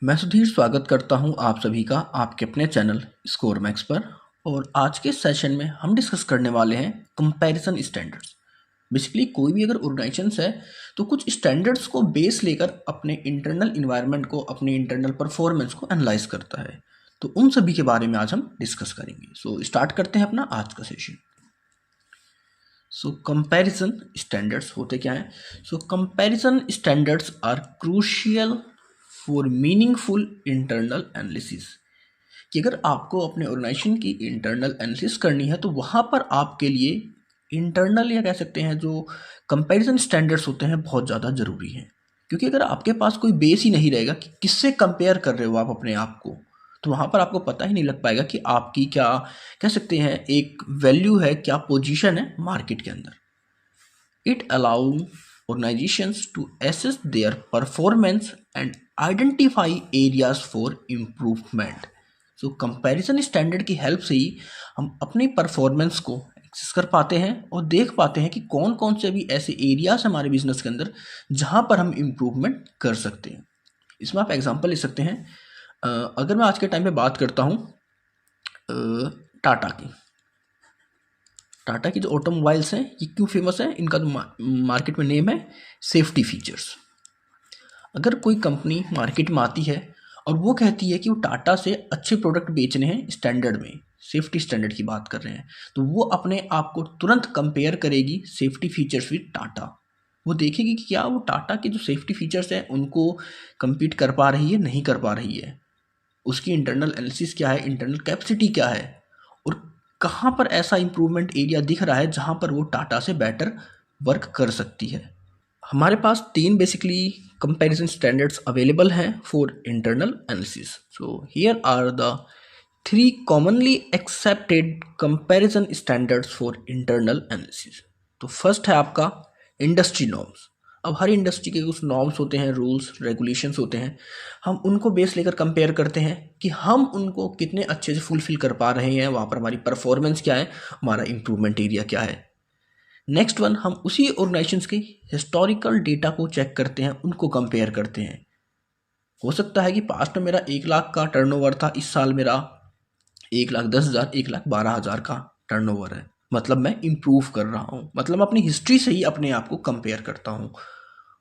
मैं सुधीर स्वागत करता हूं आप सभी का आपके अपने चैनल स्कोर मैक्स पर। और आज के सेशन में हम डिस्कस करने वाले हैं कंपैरिजन स्टैंडर्ड्स। बेसिकली कोई भी अगर ऑर्गेनाइजेशन है तो कुछ स्टैंडर्ड्स को बेस लेकर अपने इंटरनल इन्वायरमेंट को, अपने इंटरनल परफॉर्मेंस को एनालाइज करता है। तो उन सभी के बारे में आज हम डिस्कस करेंगे। सो स्टार्ट करते हैं अपना आज का सेशन। सो कंपैरिजन स्टैंडर्ड्स होते क्या हैं? So comparison standards are crucial for meaningful internal analysis. कि अगर आपको अपने ऑर्गेनाइजेशन की इंटरनल एनालिसिस करनी है तो वहाँ पर आपके लिए इंटरनल या कह सकते हैं जो कंपैरिजन स्टैंडर्ड्स होते हैं बहुत ज़्यादा ज़रूरी हैं। क्योंकि अगर आपके पास कोई बेस ही नहीं रहेगा कि किससे कंपेयर कर रहे हो आप अपने आप को, तो वहाँ पर आपको पता ही नहीं लग पाएगा कि आपकी क्या कह सकते हैं एक वैल्यू है, क्या पोजीशन है मार्केट के अंदर। It allows organizations to assess their performance and identify areas for improvement. So comparison standard की हेल्प से ही हम अपनी परफॉर्मेंस को एक्सेस कर पाते हैं और देख पाते हैं कि कौन कौन से भी ऐसे एरियाज हमारे बिजनेस के अंदर जहाँ पर हम इम्प्रूवमेंट कर सकते हैं। इसमें आप एग्जांपल ले सकते हैं। अगर मैं आज के टाइम पे बात करता हूँ टाटा की। टाटा की जो ऑटोमोबाइल्स हैं ये क्यों फेमस है? इनका जो मार्केट में नेम है सेफ्टी फीचर्स। अगर कोई कंपनी मार्केट में आती है और वो कहती है कि वो टाटा से अच्छे प्रोडक्ट बेचने हैं स्टैंडर्ड में, सेफ्टी स्टैंडर्ड की बात कर रहे हैं, तो वो अपने आप को तुरंत कंपेयर करेगी सेफ्टी फीचर्स विद टाटा। वो देखेगी कि क्या वो टाटा के जो सेफ्टी फीचर्स हैं उनको compete कर पा रही है, नहीं कर पा रही है। उसकी इंटरनल एनालिसिस क्या है, इंटरनल कैपेसिटी क्या है, और कहाँ पर ऐसा इम्प्रूवमेंट एरिया दिख रहा है जहाँ पर वो टाटा से बेटर वर्क कर सकती है। हमारे पास 3 बेसिकली कंपैरिजन स्टैंडर्ड्स अवेलेबल हैं for internal analysis. So here are the 3 commonly accepted comparison standards for internal analysis. तो फर्स्ट है आपका इंडस्ट्री नॉर्म्स। अब हर इंडस्ट्री के कुछ नॉर्म्स होते हैं, रूल्स रेगुलेशंस होते हैं। हम उनको बेस लेकर कंपेयर करते हैं कि हम उनको कितने अच्छे से फुलफिल कर पा रहे हैं, वहाँ पर हमारी परफॉर्मेंस क्या है, हमारा इम्प्रूवमेंट एरिया क्या है। नेक्स्ट वन, हम उसी ऑर्गेनाइजेशंस के हिस्टोरिकल डेटा को चेक करते हैं, उनको कंपेयर करते हैं। हो सकता है कि पास्ट में मेरा 1 लाख का टर्नओवर था, इस साल मेरा 1,10,000 1,12,000 का टर्नओवर है, मतलब मैं इम्प्रूव कर रहा हूँ, मतलब अपनी हिस्ट्री से ही अपने आप को कंपेयर करता हूँ।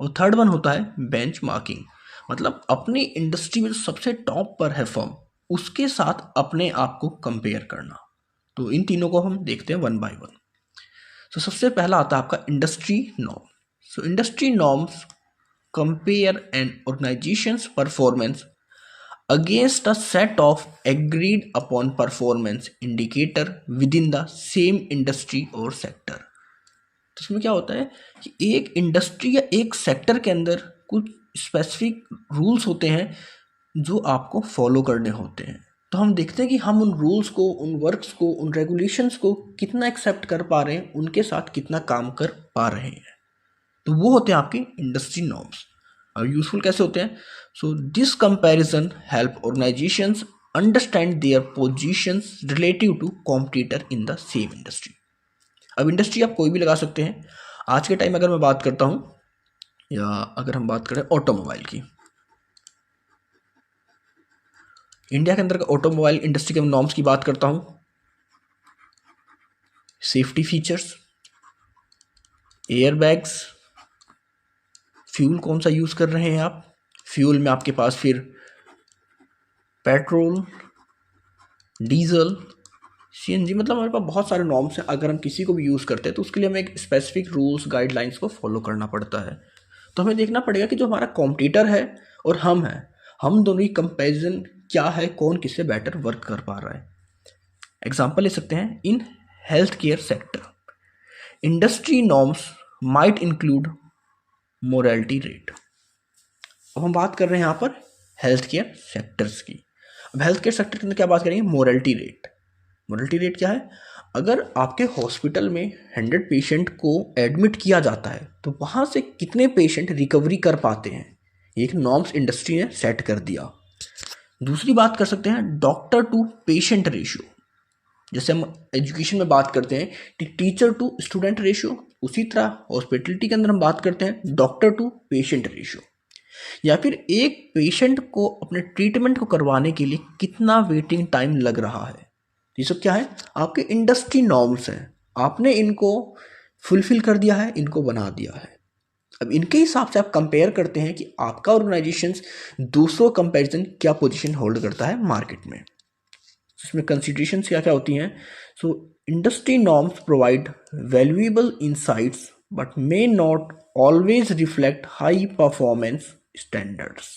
और थर्ड वन होता है बेंचमार्किंग, मतलब अपनी इंडस्ट्री में जो सबसे टॉप पर है फर्म, उसके साथ अपने आप को कंपेयर करना। तो इन तीनों को हम देखते हैं वन बाय वन। तो सबसे पहला आता है आपका industry norm. So industry norms compare an organisation's performance against a set of agreed upon performance indicator within the same industry or sector। तो इसमें क्या होता है कि एक इंडस्ट्री या एक सेक्टर के अंदर कुछ स्पेसिफिक रूल्स होते हैं जो आपको फॉलो करने होते हैं। तो हम देखते हैं कि हम उन रूल्स को, उन वर्क्स को, उन रेगुलेशंस को कितना एक्सेप्ट कर पा रहे हैं, उनके साथ कितना काम कर पा रहे हैं। तो वो होते हैं आपके इंडस्ट्री नॉर्म्स। और यूजफुल कैसे होते हैं? So this comparison help organisations understand their positions relative to competitor in the same industry. अब इंडस्ट्री आप कोई भी लगा सकते हैं। आज के टाइम अगर मैं बात करता हूं, या अगर हम बात करें ऑटोमोबाइल की, इंडिया के अंदर ऑटोमोबाइल इंडस्ट्री के नॉर्म्स की बात करता हूं, सेफ्टी फीचर्स, एयरबैग्स, फ्यूल कौन सा यूज कर रहे हैं आप, फ्यूल में आपके पास फिर पेट्रोल, डीजल, सीएनजी, मतलब हमारे पास बहुत सारे नॉर्म्स हैं। अगर हम किसी को भी यूज़ करते हैं तो उसके लिए हमें एक स्पेसिफिक रूल्स गाइडलाइंस को फॉलो करना पड़ता है। तो हमें देखना पड़ेगा कि जो हमारा कॉम्पिटिटर है और हम हैं, हम दोनों की कंपैरिजन क्या है, कौन किससे बेटर वर्क कर पा रहा है। एग्जाम्पल ले सकते हैं, in health care sector industry norms might include morality rate. अब हम बात कर रहे हैं यहाँ पर हेल्थ केयर सेक्टर्स की। अब हेल्थ केयर सेक्टर के अंदर क्या बात करेंगे? Morality rate. मोरालिटी रेट क्या है? अगर आपके हॉस्पिटल में 100 पेशेंट को एडमिट किया जाता है तो वहाँ से कितने पेशेंट रिकवरी कर पाते हैं, एक नॉर्म्स इंडस्ट्री ने सेट कर दिया। दूसरी बात कर सकते हैं डॉक्टर टू पेशेंट रेशियो। जैसे हम एजुकेशन में बात करते हैं कि टीचर टू स्टूडेंट रेशियो, उसी तरह हॉस्पिटलिटी के अंदर हम बात करते हैं डॉक्टर टू पेशेंट रेशियो। या फिर एक पेशेंट को अपने ट्रीटमेंट को करवाने के लिए कितना वेटिंग टाइम लग रहा है। ये सब क्या है, आपके इंडस्ट्री नॉर्म्स हैं, आपने इनको फुलफिल कर दिया है, इनको बना दिया है। अब इनके हिसाब से आप कंपेयर करते हैं कि आपका ऑर्गेनाइजेशन दूसरों कंपैरिजन क्या पोजीशन होल्ड करता है मार्केट में। इसमें कंसिडरेशंस क्या क्या होती हैं। सो industry norms provide valuable insights but may not always reflect high performance standards.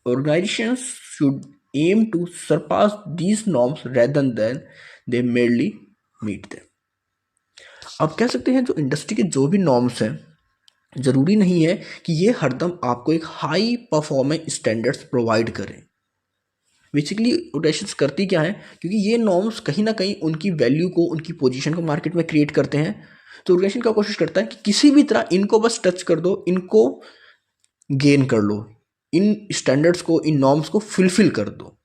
Organizations should aim to surpass these norms rather than they merely meet them. आप कह सकते हैं जो इंडस्ट्री के जो भी नॉर्म्स हैं, ज़रूरी नहीं है कि ये हरदम आपको एक हाई परफॉर्मेंस स्टैंडर्ड्स प्रोवाइड करें। बेसिकली ऑर्गेनाइजेशंस करती क्या है, क्योंकि ये नॉर्म्स कहीं ना कहीं उनकी वैल्यू को, उनकी पोजीशन को मार्केट में क्रिएट करते हैं, तो ऑर्गेनाइजेशन क्या कोशिश करता है कि किसी भी तरह इनको बस टच कर दो, इनको गेन कर लो, इन स्टैंडर्ड्स को, इन नॉर्म्स को फुलफिल कर दो।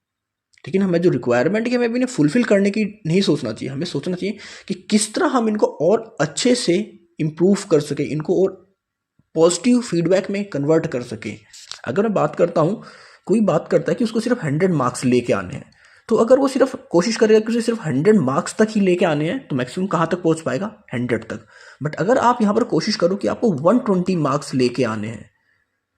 लेकिन हमें जो रिक्वायरमेंट है, हमें भी इन्हें फुलफिल करने की नहीं सोचना चाहिए, हमें सोचना चाहिए कि किस तरह हम इनको और अच्छे से इम्प्रूव कर सके, इनको और पॉजिटिव फीडबैक में कन्वर्ट कर सके। अगर मैं बात करता हूँ, कोई बात करता है कि उसको सिर्फ 100 मार्क्स लेके आने हैं, तो अगर वो सिर्फ कोशिश करेगा कि उसे सिर्फ 100 मार्क्स तक ही लेके आने हैं, तो मैक्सिमम कहाँ तक पहुँच पाएगा, 100 तक। बट अगर आप यहाँ पर कोशिश करो कि आपको 120 मार्क्स लेके आने हैं,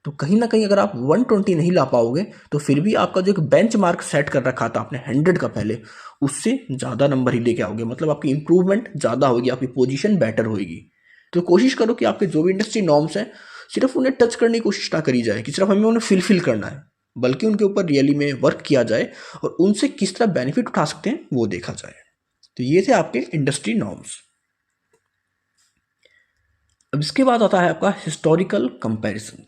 तो कहीं ना कहीं अगर आप 120 नहीं ला पाओगे, तो फिर भी आपका जो एक बेंच मार्क सेट कर रखा था आपने 100 का पहले, उससे ज़्यादा नंबर ही लेके आओगे। मतलब आपकी इंप्रूवमेंट ज़्यादा होगी, आपकी पोजीशन बेटर होगी। तो कोशिश करो कि आपके जो भी इंडस्ट्री नॉर्म्स हैं, सिर्फ उन्हें टच करने की कोशिश ना करी जाए कि सिर्फ हमें उन्हें फिलफिल करना है, बल्कि उनके ऊपर रियली में वर्क किया जाए और उनसे किस तरह बेनिफिट उठा सकते हैं वो देखा जाए। तो ये थे आपके इंडस्ट्री नॉर्म्स। अब इसके बाद आता है आपका historical comparison.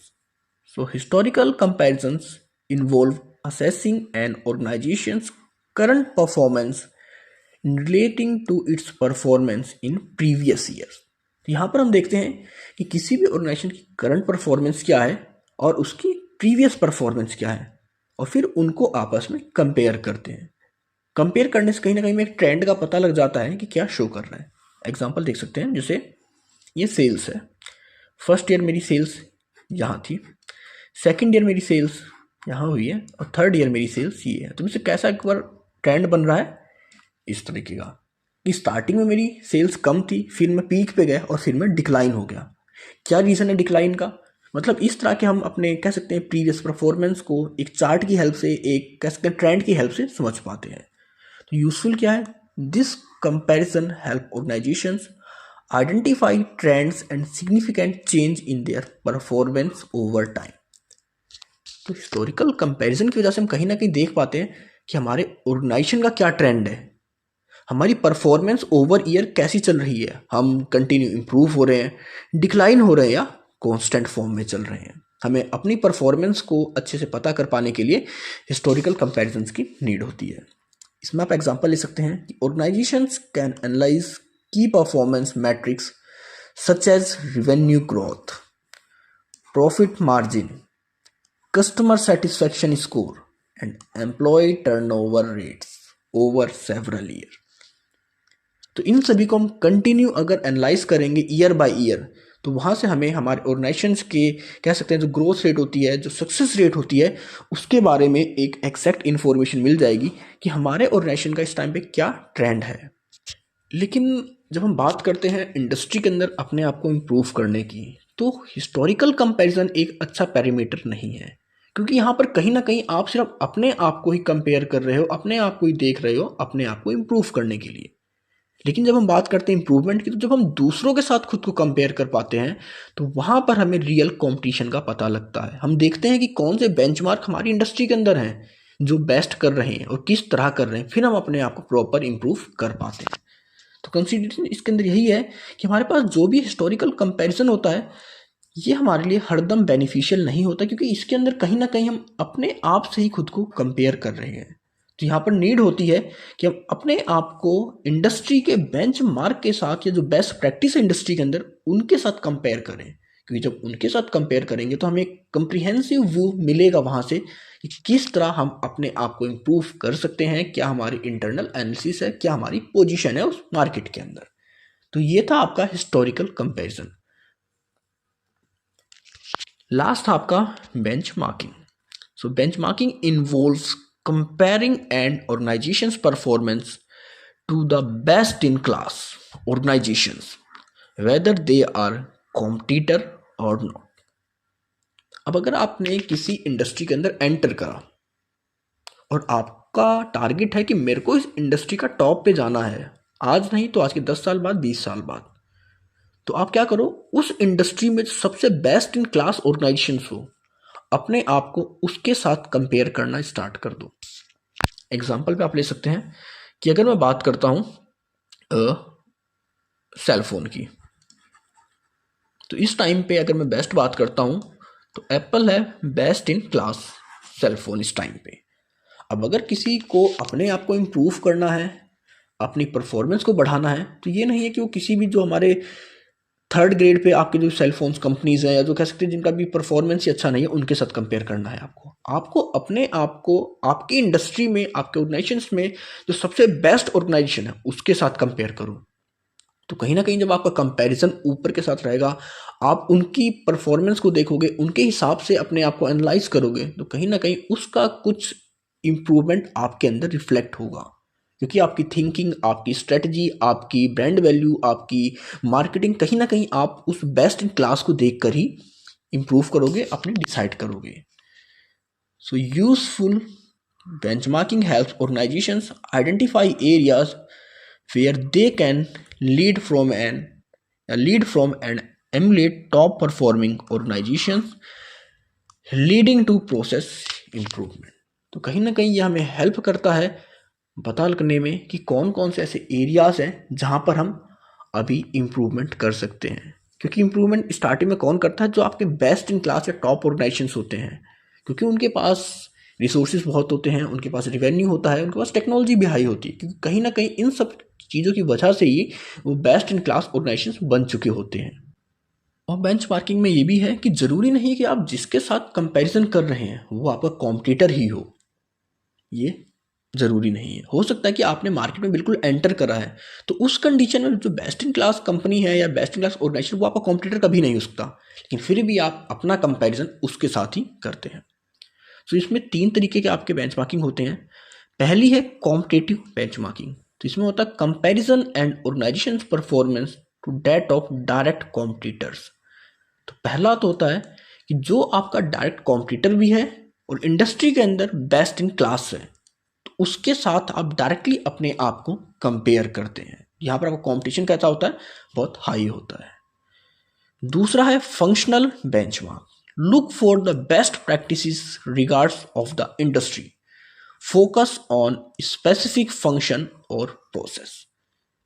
So historical comparisons involve assessing an organization's current performance in relating to its performance in previous years। यहाँ पर हम देखते हैं कि किसी भी ऑर्गेनाइजेशन की करंट परफॉर्मेंस क्या है और उसकी प्रीवियस परफॉर्मेंस क्या है, और फिर उनको आपस में कंपेयर करते हैं। कंपेयर करने से कहीं ना कहीं में एक ट्रेंड का पता लग जाता है कि क्या शो कर रहा है। एग्जाम्पल देख सकते हैं, जैसे ये सेल्स है, फर्स्ट ईयर मेरी सेल्स यहाँ थी, सेकेंड ईयर मेरी सेल्स यहाँ हुई है, और थर्ड ईयर मेरी सेल्स ये है। तो मुझसे कैसा एक बार ट्रेंड बन रहा है इस तरीके का कि स्टार्टिंग में मेरी सेल्स कम थी, फिर मैं पीक पे गया और फिर मैं डिक्लाइन हो गया। क्या रीज़न है डिक्लाइन का, मतलब इस तरह के हम अपने कह सकते हैं प्रीवियस परफॉर्मेंस को एक चार्ट की हेल्प से, एक कह सकते हैं ट्रेंड की हेल्प से समझ पाते हैं। तो यूजफुल क्या है, this comparison help organisations identify trends and significant change in their performance over time. तो हिस्टोरिकल कंपैरिजन की वजह से हम कहीं ना कहीं देख पाते हैं कि हमारे ऑर्गेनाइजेशन का क्या ट्रेंड है, हमारी परफॉर्मेंस ओवर ईयर कैसी चल रही है, हम कंटिन्यू इंप्रूव हो रहे हैं, डिक्लाइन हो रहे हैं, या कांस्टेंट फॉर्म में चल रहे हैं। हमें अपनी परफॉर्मेंस को अच्छे से पता कर पाने के लिए हिस्टोरिकल कंपैरिजंस की नीड होती है। इसमें आप एग्जांपल ले सकते हैं कि ऑर्गेनाइजेशंस कैन एनालाइज की performance metrics such as revenue growth, profit margin, customer satisfaction score and employee turnover rates over several year। तो इन सभी को हम कंटिन्यू अगर एनालाइज करेंगे ईयर बाय ईयर, तो वहाँ से हमें हमारे ऑर्गेनाइजेशंस के कह सकते हैं जो ग्रोथ रेट होती है, जो सक्सेस रेट होती है, उसके बारे में एक एक्जैक्ट इन्फॉर्मेशन मिल जाएगी कि हमारे ऑर्गेनाइजेशन का इस टाइम पे क्या ट्रेंड है। लेकिन जब हम बात करते हैं इंडस्ट्री के अंदर अपने आप को इम्प्रूव करने की, तो हिस्टोरिकल कंपैरिजन एक अच्छा पैरामीटर नहीं है, क्योंकि यहाँ पर कहीं ना कहीं आप सिर्फ अपने आप को ही कंपेयर कर रहे हो, अपने आप को ही देख रहे हो अपने आप को इम्प्रूव करने के लिए। लेकिन जब हम बात करते हैं इम्प्रूवमेंट की, तो जब हम दूसरों के साथ खुद को कंपेयर कर पाते हैं, तो वहाँ पर हमें रियल कंपटीशन का पता लगता है। हम देखते हैं कि कौन से बेंचमार्क हमारी इंडस्ट्री के अंदर हैं जो बेस्ट कर रहे हैं और किस तरह कर रहे हैं, फिर हम अपने आप को प्रॉपर इम्प्रूव कर पाते हैं। तो कंसिडरेशन इसके अंदर यही है कि हमारे पास जो भी हिस्टोरिकल कंपैरिजन होता है, ये हमारे लिए हरदम बेनिफिशियल नहीं होता, क्योंकि इसके अंदर कहीं ना कहीं हम अपने आप से ही खुद को कंपेयर कर रहे हैं। तो यहाँ पर नीड होती है कि हम अपने आप को इंडस्ट्री के बेंचमार्क के साथ, या जो बेस्ट प्रैक्टिस है इंडस्ट्री के अंदर, उनके साथ कंपेयर करें। क्योंकि जब उनके साथ कंपेयर करेंगे तो हमें एक कंप्रिहेंसिव व्यू मिलेगा वहाँ से कि किस तरह हम अपने आप को इम्प्रूव कर सकते हैं, क्या हमारी इंटरनल एनालिसिस है, क्या हमारी पोजीशन है उस मार्केट के अंदर। तो ये था आपका हिस्टोरिकल कंपैरिजन। लास्ट आपका benchmarking. So benchmarking involves comparing an organisation's performance to the best in class organisations whether they are competitor और नॉट। अब अगर आपने किसी इंडस्ट्री के अंदर एंटर करा और आपका टारगेट है कि मेरे को इस इंडस्ट्री का टॉप पे जाना है, आज नहीं तो आज के 10 साल बाद, 20 साल बाद, तो आप क्या करो, उस इंडस्ट्री में सबसे बेस्ट इन क्लास ऑर्गेनाइजेशंस हो, अपने आप को उसके साथ कंपेयर करना स्टार्ट कर दो। एग्जाम्पल पे आप ले सकते हैं कि अगर मैं बात करता हूँ सेल फोन की, तो इस टाइम पे अगर मैं बेस्ट बात करता हूँ तो एप्पल है best in class cell phone इस टाइम पे। अब अगर किसी को अपने आप को इम्प्रूव करना है, अपनी परफॉर्मेंस को बढ़ाना है, तो ये नहीं है कि वो किसी भी जो हमारे थर्ड ग्रेड पे आपके जो सेल फोन्स कंपनीज हैं या जो कह सकते हैं जिनका भी परफॉर्मेंस ही अच्छा नहीं है, उनके साथ कंपेयर करना है आपको अपने आप को आपकी इंडस्ट्री में, आपके ऑर्गेनाइजेशंस में जो सबसे बेस्ट ऑर्गेनाइजेशन है उसके साथ कंपेयर करो। तो कहीं ना कहीं जब आपका कंपैरिजन ऊपर के साथ रहेगा, आप उनकी परफॉर्मेंस को देखोगे, उनके हिसाब से अपने आप को एनालाइज करोगे, तो कहीं ना कहीं उसका कुछ इम्प्रूवमेंट आपके अंदर रिफ्लेक्ट होगा, क्योंकि आपकी थिंकिंग, आपकी स्ट्रेटजी, आपकी ब्रांड वैल्यू, आपकी मार्केटिंग, कहीं ना कहीं आप उस बेस्ट इन क्लास को देख कर ही इम्प्रूव करोगे, अपने डिसाइड करोगे। So useful benchmarking helps organizations identify areas where they can lead from and emulate top performing organizations, leading to process improvement। तो कहीं ना कहीं ये हमें हेल्प करता है पता करने में कि कौन कौन से ऐसे एरियाज हैं जहाँ पर हम अभी इम्प्रूवमेंट कर सकते हैं, क्योंकि इम्प्रूवमेंट स्टार्टिंग में कौन करता है, जो आपके बेस्ट इन क्लास या टॉप ऑर्गेनाइजेशंस होते हैं, क्योंकि उनके पास रिसोर्सेज बहुत होते हैं, उनके पास रिवेन्यू होता है, उनके पास टेक्नोलॉजी भी हाई होती है, क्योंकि कहीं ना कहीं इन सब चीज़ों की वजह से ही वो बेस्ट इन क्लास ऑर्गेनाइजेशंस बन चुके होते हैं। और बेंचमार्किंग में ये भी है कि ज़रूरी नहीं कि आप जिसके साथ कंपैरिजन कर रहे हैं वो आपका कॉम्पिटिटर ही हो, ये ज़रूरी नहीं है। हो सकता है कि आपने मार्केट में बिल्कुल एंटर करा है, तो उस कंडीशन में जो बेस्ट इन क्लास कंपनी है या बेस्ट इन क्लास ऑर्गेनाइजेशन, वो आपका कॉम्पिटिटर कभी नहीं हो सकता, लेकिन फिर भी आप अपना कंपैरिजन उसके साथ ही करते हैं। तो इसमें 3 तरीके के आपके बेंचमार्किंग होते हैं। पहली है कॉम्पिटिटिव बेंचमार्किंग। तो इसमें होता है comparison and organisation performance to that of direct competitors. तो पहला तो होता है कि जो आपका डायरेक्ट कॉम्पिटिटर भी है और इंडस्ट्री के अंदर बेस्ट इन क्लास है, तो उसके साथ आप डायरेक्टली अपने आप को कंपेयर करते हैं। यहाँ पर आपका कॉम्पिटिशन कैसा होता है, बहुत हाई होता है। दूसरा है functional benchmark. Look for the best practices regards of the industry, focus on specific function और प्रोसेस।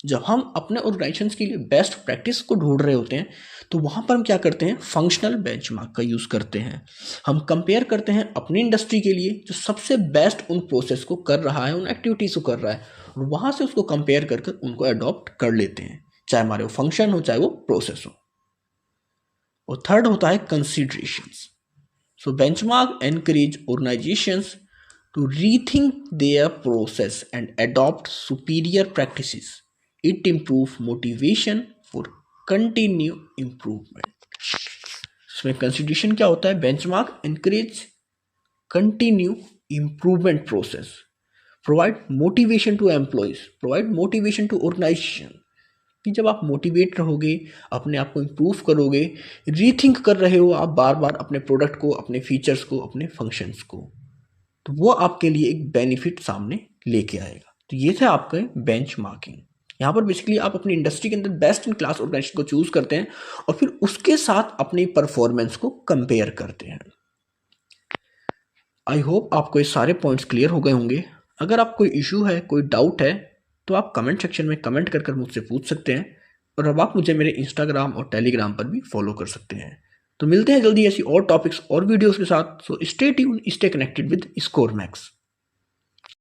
जब हम अपने ऑर्गेनाइजेशन के लिए बेस्ट प्रैक्टिस को ढूंढ रहे होते हैं, तो वहाँ पर हम क्या करते हैं, फंक्शनल बेंचमार्क का यूज़ करते हैं। हम कंपेयर करते हैं अपनी इंडस्ट्री के लिए जो सबसे बेस्ट उन प्रोसेस को कर रहा है, उन एक्टिविटीज़ को कर रहा है, और वहाँ से उसको कंपेयर कर कर उनको अडॉप्ट कर लेते हैं, चाहे हमारे वो फंक्शन हो चाहे वो प्रोसेस हो। और थर्ड होता है considerations. So benchmark encourage organisations to rethink their process and adopt superior practices. It improves motivation for continue improvement. इसमें कंसिडरेशन क्या होता है, benchmark encourage continue improvement process, provide motivation to employees, provide motivation to organisation. कि जब आप motivate रहोगे, अपने आप को इम्प्रूव करोगे, रीथिंक कर रहे हो आप बार बार अपने प्रोडक्ट को, अपने फीचर्स को, अपने फंक्शंस को, तो वो आपके लिए एक बेनिफिट सामने लेके आएगा। तो ये थे आपके बेंचमार्किंग। यहाँ पर बेसिकली आप अपनी इंडस्ट्री के अंदर बेस्ट इन क्लास ऑर्गेनाइजेशन को चूज करते हैं और फिर उसके साथ अपनी परफॉर्मेंस को कंपेयर करते हैं। आई होप आपको ये सारे पॉइंट्स क्लियर हो गए होंगे। अगर आप कोई इशू है, कोई डाउट है, तो आप कमेंट सेक्शन में कमेंट कर कर मुझसे पूछ सकते हैं, और अब आप मुझे मेरे इंस्टाग्राम और टेलीग्राम पर भी फॉलो कर सकते हैं। तो मिलते हैं जल्दी ऐसी और टॉपिक्स और वीडियोस के साथ। So stay tune, stay connected with score max.